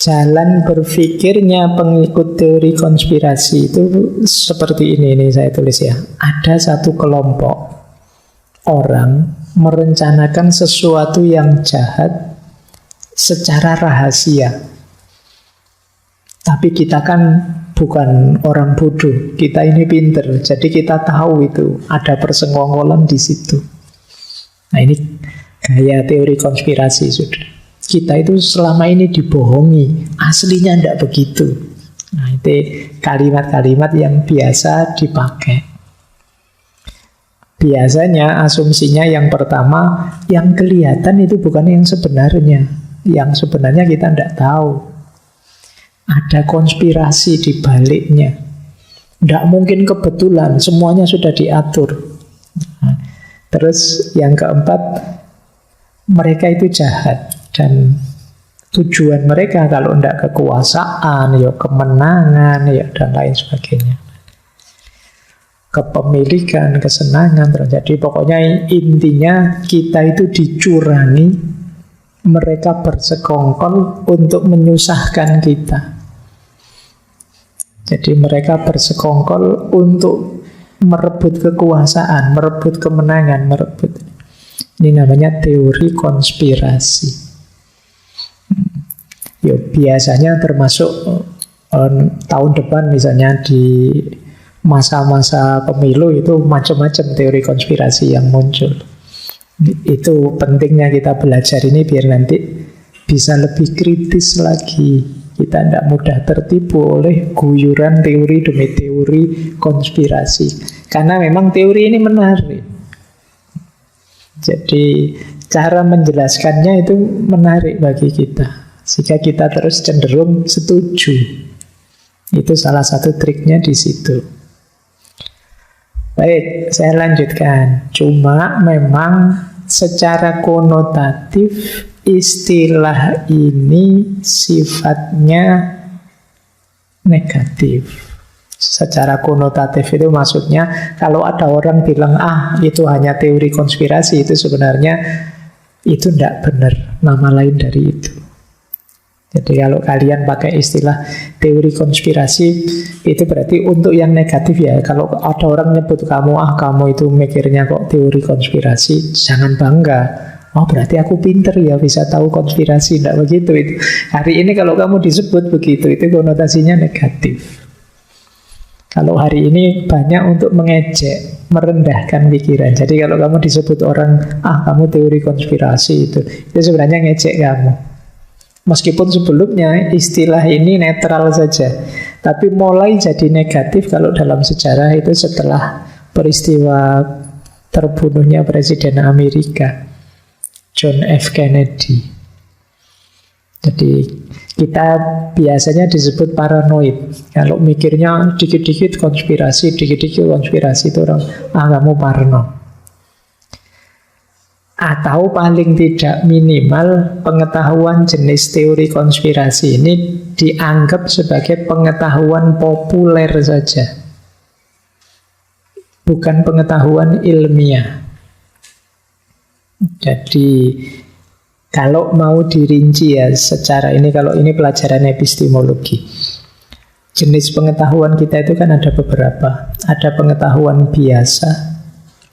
Jalan berpikirnya pengikut teori konspirasi itu seperti ini saya tulis ya. Ada satu kelompok orang merencanakan sesuatu yang jahat secara rahasia. Tapi kita kan bukan orang bodoh, kita ini pinter, jadi kita tahu itu ada persenggolan di situ. Nah ini gaya teori konspirasi sudah. Kita itu selama ini dibohongi, aslinya tidak begitu. Nah itu kalimat-kalimat yang biasa dipakai. Biasanya asumsinya yang pertama, yang kelihatan itu bukan yang sebenarnya. Yang sebenarnya kita tidak tahu. Ada konspirasi di baliknya. Tidak mungkin kebetulan, semuanya sudah diatur. Nah, terus yang keempat, mereka itu jahat. Dan tujuan mereka kalau tidak kekuasaan, ya kemenangan, ya dan lain sebagainya. Kepemilikan, kesenangan. Jadi pokoknya intinya kita itu dicurangi, mereka bersekongkol untuk menyusahkan kita. Jadi mereka bersekongkol untuk merebut kekuasaan, merebut kemenangan, merebut. Ini namanya teori konspirasi. Ya, biasanya termasuk tahun depan misalnya di masa-masa pemilu itu macam-macam teori konspirasi yang muncul. Itu pentingnya kita belajar ini biar nanti bisa lebih kritis lagi. Kita tidak mudah tertipu oleh guyuran teori demi teori konspirasi. Karena memang teori ini menarik. Jadi cara menjelaskannya itu menarik bagi kita. Sehingga kita terus cenderung setuju. Itu salah satu triknya di situ. Baik, saya lanjutkan. Cuma memang secara konotatif istilah ini sifatnya negatif. Secara konotatif itu maksudnya kalau ada orang bilang itu hanya teori konspirasi, itu sebenarnya itu tidak benar, nama lain dari itu. Jadi kalau kalian pakai istilah teori konspirasi, itu berarti untuk yang negatif ya. Kalau ada orang nyebut kamu, kamu itu mikirnya kok teori konspirasi, jangan bangga. Oh berarti aku pinter ya bisa tahu konspirasi. Tidak begitu itu. Hari ini kalau kamu disebut begitu, itu konotasinya negatif. Kalau hari ini banyak untuk mengejek, merendahkan pikiran. Jadi kalau kamu disebut orang, kamu teori konspirasi itu sebenarnya ngejek kamu. Meskipun sebelumnya istilah ini netral saja, tapi mulai jadi negatif kalau dalam sejarah itu setelah peristiwa terbunuhnya Presiden Amerika John F. Kennedy. Jadi kita biasanya disebut paranoid. Kalau mikirnya dikit-dikit konspirasi, dikit-dikit konspirasi, itu orang, kamu parno. Atau paling tidak minimal pengetahuan jenis teori konspirasi ini dianggap sebagai pengetahuan populer saja, bukan pengetahuan ilmiah. Jadi kalau mau dirinci ya secara ini, kalau ini pelajaran epistemologi, jenis pengetahuan kita itu kan ada beberapa. Ada pengetahuan biasa,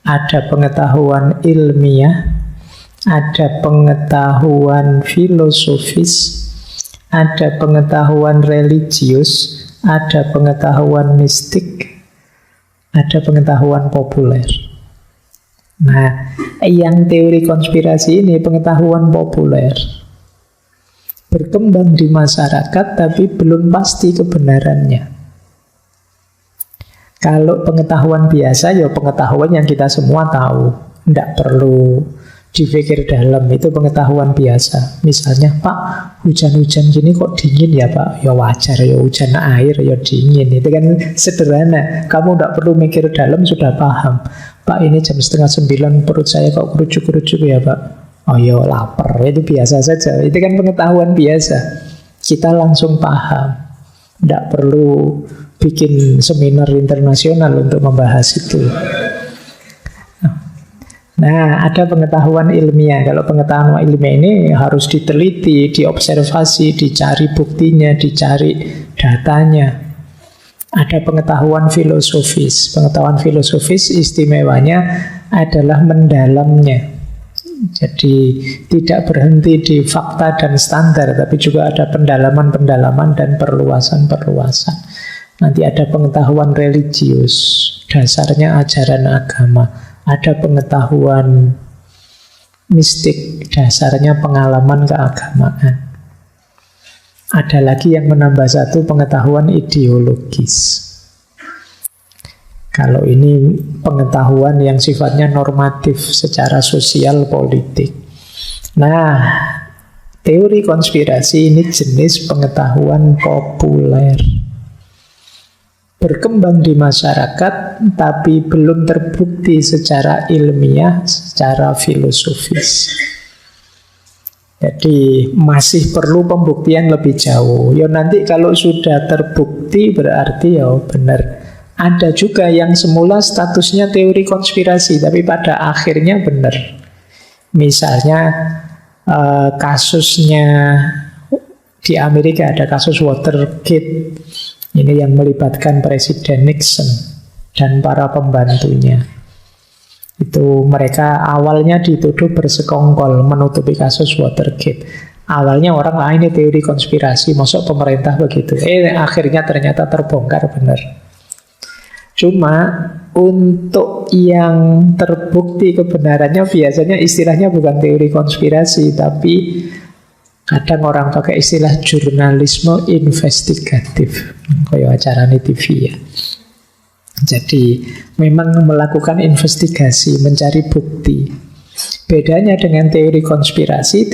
ada pengetahuan ilmiah, ada pengetahuan filosofis, ada pengetahuan religius, ada pengetahuan mistik, ada pengetahuan populer. Nah, yang teori konspirasi ini pengetahuan populer, berkembang di masyarakat tapi belum pasti kebenarannya. Kalau pengetahuan biasa ya pengetahuan yang kita semua tahu, tidak perlu dipikir dalam, itu pengetahuan biasa. Misalnya, Pak, hujan-hujan gini kok dingin ya Pak? Ya wajar, ya hujan air, ya dingin. Itu kan sederhana, kamu tidak perlu mikir dalam, sudah paham. Pak, ini jam 8:30 perut saya kok kerucuk-kerucuk ya Pak? Oh ya lapar, itu biasa saja. Itu kan pengetahuan biasa, kita langsung paham. Tidak perlu bikin seminar internasional untuk membahas itu. Nah, ada pengetahuan ilmiah. Kalau pengetahuan ilmiah ini harus diteliti, diobservasi, dicari buktinya, dicari datanya. Ada pengetahuan filosofis. Pengetahuan filosofis istimewanya adalah mendalamnya. Jadi tidak berhenti di fakta dan standar, tapi juga ada pendalaman-pendalaman dan perluasan-perluasan. Nanti ada pengetahuan religius, dasarnya ajaran agama. Ada pengetahuan mistik, dasarnya pengalaman keagamaan. Ada lagi yang menambah satu, pengetahuan ideologis. Kalau ini pengetahuan yang sifatnya normatif secara sosial politik. Nah, teori konspirasi ini jenis pengetahuan populer. Berkembang di masyarakat, tapi belum terbukti secara ilmiah, secara filosofis. Jadi masih perlu pembuktian lebih jauh. Ya nanti kalau sudah terbukti berarti ya benar. Ada juga yang semula statusnya teori konspirasi, tapi pada akhirnya benar. Misalnya kasusnya di Amerika ada kasus Watergate. Ini yang melibatkan Presiden Nixon dan para pembantunya. Itu mereka awalnya dituduh bersekongkol menutupi kasus Watergate. Awalnya orang ini teori konspirasi, masuk pemerintah begitu. Akhirnya ternyata terbongkar benar. Cuma untuk yang terbukti kebenarannya biasanya istilahnya bukan teori konspirasi, tapi kadang orang pakai istilah jurnalisme investigatif, kayak acara di TV ya. Jadi memang melakukan investigasi, mencari bukti. Bedanya dengan teori konspirasi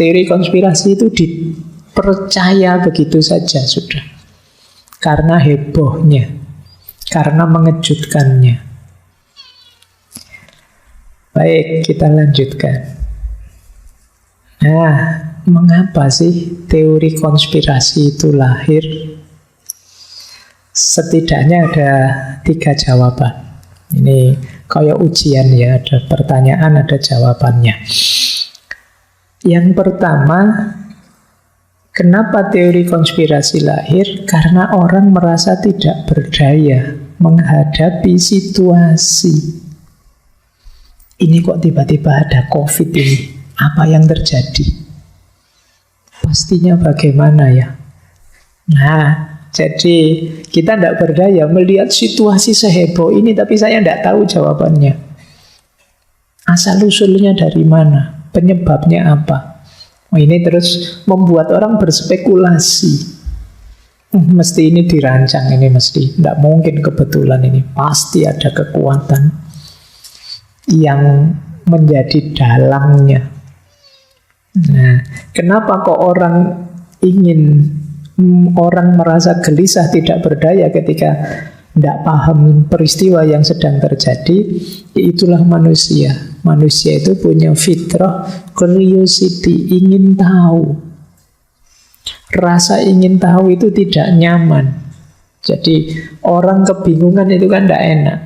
itu dipercaya begitu saja sudah. Karena hebohnya, karena mengejutkannya. Baik, kita lanjutkan. Nah, mengapa sih teori konspirasi itu lahir? Setidaknya ada 3 jawaban. Ini kayak ujian ya, ada pertanyaan, ada jawabannya. Yang pertama, kenapa teori konspirasi lahir? Karena orang merasa tidak berdaya menghadapi situasi. Ini kok tiba-tiba ada COVID ini? Apa yang terjadi? Pastinya bagaimana ya? Nah, jadi kita tidak berdaya melihat situasi seheboh ini, tapi saya tidak tahu jawabannya. Asal-usulnya dari mana? Penyebabnya apa? Ini terus membuat orang berspekulasi. Mesti ini dirancang, ini mesti. Tidak mungkin kebetulan ini. Pasti ada kekuatan yang menjadi dalangnya. Nah, kenapa kok orang merasa gelisah, tidak berdaya ketika tidak paham peristiwa yang sedang terjadi? Itulah manusia. Manusia itu punya fitrah curiosity, ingin tahu. Rasa ingin tahu itu tidak nyaman. Jadi orang kebingungan itu kan tidak enak.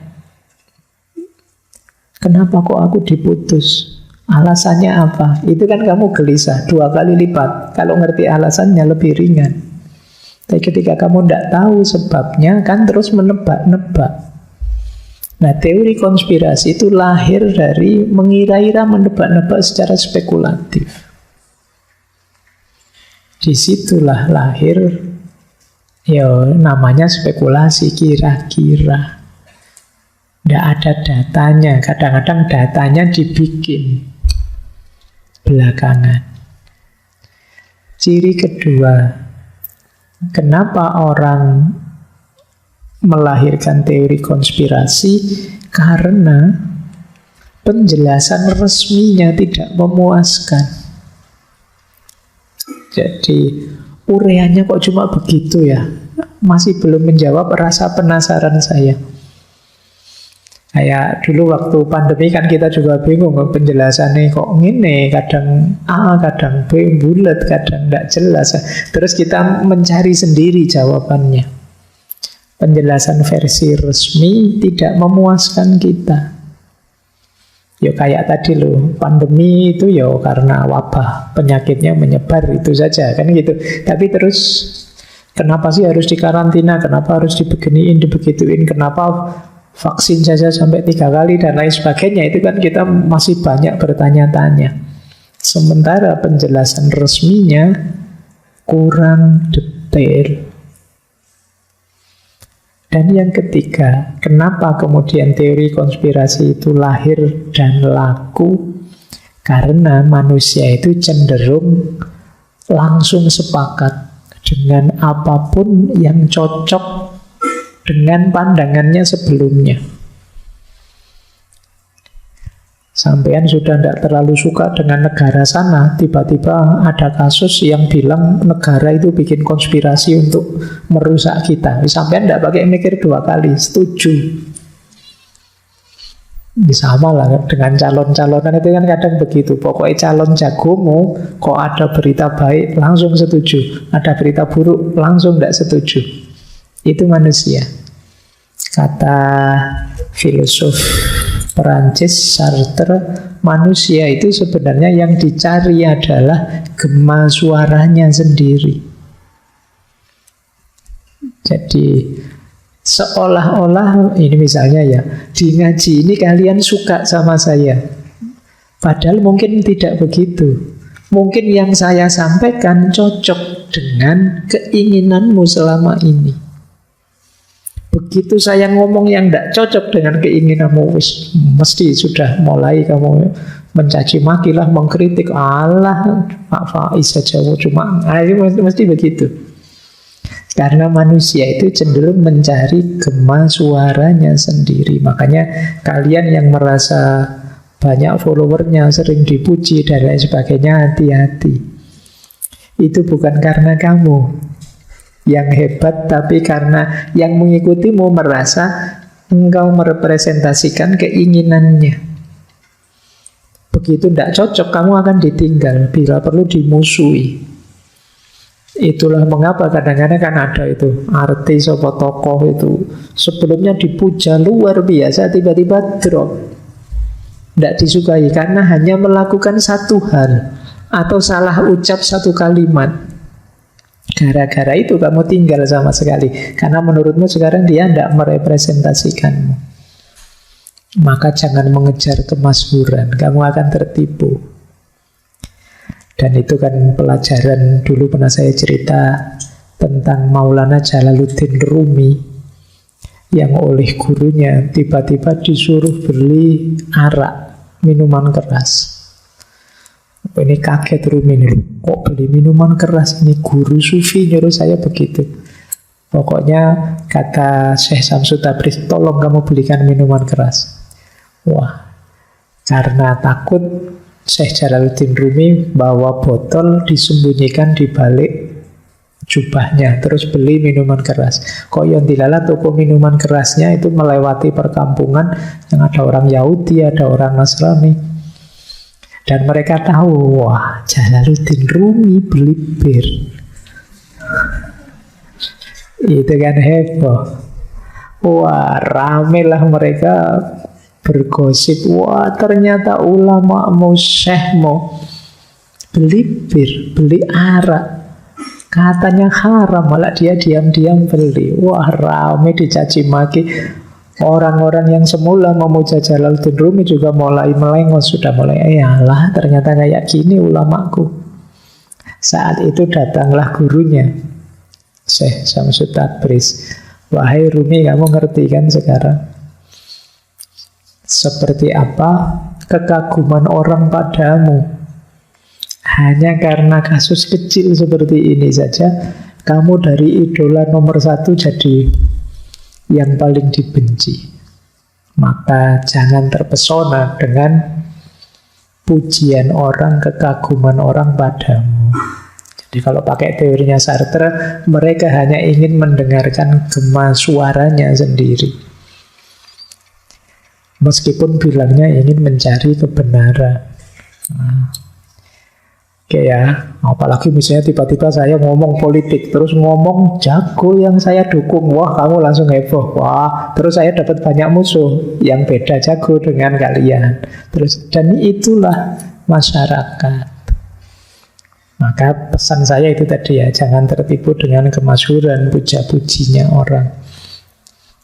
Kenapa kok aku diputus? Alasannya apa? Itu kan kamu gelisah 2 kali lipat. Kalau ngerti alasannya lebih ringan. Tapi ketika kamu tidak tahu sebabnya, kan terus menebak-nebak. Nah, teori konspirasi itu lahir dari mengira-ira, menebak-nebak secara spekulatif. Disitulah lahir, ya namanya spekulasi, kira-kira. Tidak ada datanya. Kadang-kadang datanya dibikin belakangan. Ciri kedua, kenapa orang melahirkan teori konspirasi? Karena penjelasan resminya tidak memuaskan. Jadi ureannya kok cuma begitu ya? Masih belum menjawab rasa penasaran saya. Kayak dulu waktu pandemi kan kita juga bingung penjelasannya kok gini, kadang A, kadang B, bulat, kadang tidak jelas. Terus kita mencari sendiri jawabannya. Penjelasan versi resmi tidak memuaskan kita. Ya kayak tadi loh, pandemi itu ya karena wabah, penyakitnya menyebar itu saja kan gitu. Tapi terus kenapa sih harus dikarantina? Kenapa harus dibeginiin, dibegituin? Kenapa vaksin saja sampai 3 kali dan lain sebagainya? Itu kan kita masih banyak bertanya-tanya. Sementara penjelasan resminya kurang detail. Dan yang ketiga, kenapa kemudian teori konspirasi itu lahir dan laku? Karena manusia itu cenderung langsung sepakat dengan apapun yang cocok dengan pandangannya sebelumnya. Sampean sudah tidak terlalu suka dengan negara sana, tiba-tiba ada kasus yang bilang negara itu bikin konspirasi untuk merusak kita. Sampean tidak pakai mikir 2 kali, setuju. Sama lah dengan calon-calonan itu kan kadang begitu. Pokoknya calon jagomu, kok ada berita baik, langsung setuju. Ada berita buruk, langsung tidak setuju. Itu manusia. Kata filosof Perancis Sartre, manusia itu sebenarnya yang dicari adalah gema suaranya sendiri. Jadi seolah-olah ini misalnya ya, di ngaji ini kalian suka sama saya, padahal mungkin tidak begitu. Mungkin yang saya sampaikan cocok dengan keinginanmu selama ini. Begitu saya ngomong yang tidak cocok dengan keinginanmu, mesti sudah mulai kamu mencaci maki lah, mengkritik. Allah, Pak Faiz saja cuma, mesti begitu. Karena manusia itu cenderung mencari gema suaranya sendiri. Makanya kalian yang merasa banyak followernya, sering dipuji dan lain sebagainya, hati-hati. Itu bukan karena kamu yang hebat, tapi karena yang mengikutimu merasa engkau merepresentasikan keinginannya. Begitu tidak cocok, kamu akan ditinggal, bila perlu dimusuhi. Itulah mengapa kadang-kadang kan ada itu artis atau tokoh itu sebelumnya dipuja luar biasa, tiba-tiba drop, tidak disukai karena hanya melakukan satu hal atau salah ucap satu kalimat. Gara-gara itu kamu tinggal sama sekali, karena menurutmu sekarang dia tidak merepresentasikanmu. Maka jangan mengejar kemasyhuran, kamu akan tertipu. Dan itu kan pelajaran dulu pernah saya cerita tentang Maulana Jalaluddin Rumi, yang oleh gurunya tiba-tiba disuruh beli arak, minuman keras. Ini kaget Rumi nih, kok beli minuman keras, ini guru sufi nyuruh saya begitu. Pokoknya kata Syekh Samsud Tabriz, tolong kamu belikan minuman keras. Wah, karena takut, Syekh Jalaluddin Rumi bawa botol disembunyikan di balik jubahnya, terus beli minuman keras. Kok yang dilala toko minuman kerasnya itu melewati perkampungan yang ada orang Yahudi, ada orang Nasrani. Dan mereka tahu, wah, Jalaluddin Rumi beli bir. Itu kan heboh. Wah, ramelah mereka bergosip. Wah, ternyata ulama mau syekhmu beli bir, beli arak. Katanya haram, malah dia diam-diam beli. Wah, rame dicaci maki. Orang-orang yang semula memuja Jalaluddin Rumi juga mulai melengos, sudah mulai, alah ternyata kayak gini ulamaku. Saat itu datanglah gurunya, Syekh Samsud Tabriz. Wahai Rumi, kamu ngerti kan sekarang seperti apa kekaguman orang padamu? Hanya karena kasus kecil seperti ini saja, kamu dari idola nomor 1 jadi yang paling dibenci. Maka jangan terpesona dengan pujian orang, kekaguman orang padamu. Jadi kalau pakai teorinya Sartre, mereka hanya ingin mendengarkan gema suaranya sendiri, meskipun bilangnya ingin mencari kebenaran. Oke ya, apalagi misalnya tiba-tiba saya ngomong politik, terus ngomong jago yang saya dukung, wah kamu langsung heboh, wah terus saya dapat banyak musuh yang beda jago dengan kalian. Terus dan itulah masyarakat. Maka pesan saya itu tadi ya, jangan tertipu dengan kemasyhuran, puja-pujinya orang.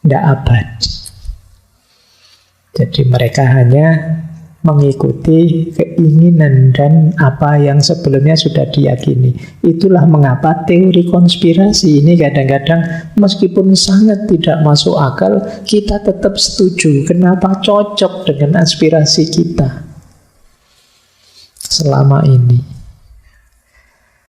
Tidak abadi. Jadi mereka hanya mengikuti keinginan dan apa yang sebelumnya sudah diyakini. Itulah mengapa teori konspirasi ini kadang-kadang meskipun sangat tidak masuk akal, kita tetap setuju. Kenapa? Cocok dengan aspirasi kita selama ini.